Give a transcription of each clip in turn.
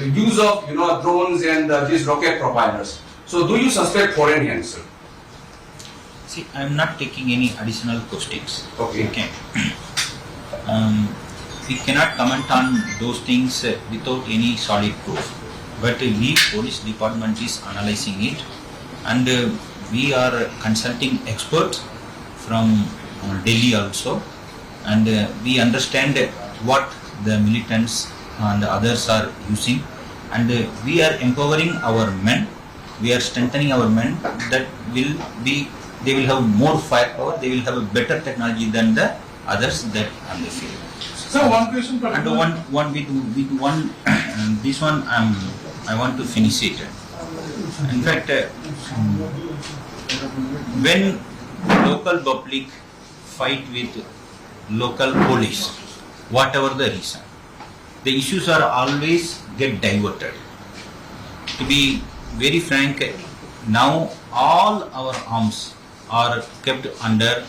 use of drones and these rocket propellers. So do you suspect foreign hands, sir? See, I am not taking any additional questions. Okay. We cannot comment on those things without any solid proof. But we, police department, is analyzing it, and we are consulting experts from Delhi also, and we understand what the militants and others are using, and we are empowering our men. We are strengthening our men that they will have more firepower, they will have a better technology than the others that on the field. So one question, And this one I want to finish it. In fact, when local public fight with local police, whatever the reason, the issues are always get diverted. To be very frank, now all our arms are kept under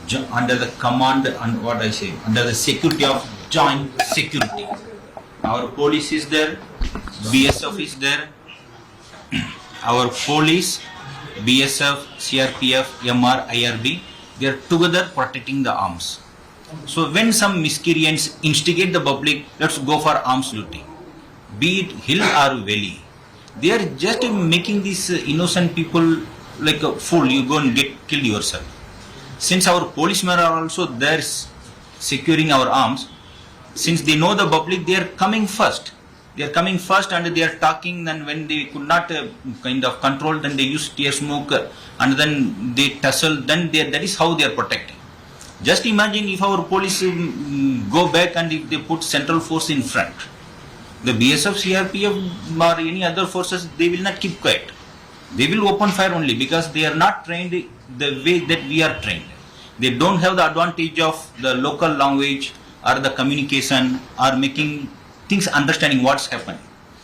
the command and under the security of joint security. Our police is there, BSF is there, our police, BSF, CRPF, MR, IRB, they are together protecting the arms. So when some miscreants instigate the public, let's go for arms looting, be it hill or valley, they are just making these innocent people like a fool. You go and get killed yourself. Since our policemen are also there securing our arms, since they know the public, they are coming first. They are coming first and they are talking, and when they could not kind of control, then they use tear smoke and then they tussle, then that is how they are protecting. Just imagine if our police go back and if they put central force in front. The BSF, CRPF or any other forces, they will not keep quiet. They will open fire only because they are not trained the way that we are trained. They don't have the advantage of the local language or the communication or making things understanding what's happening.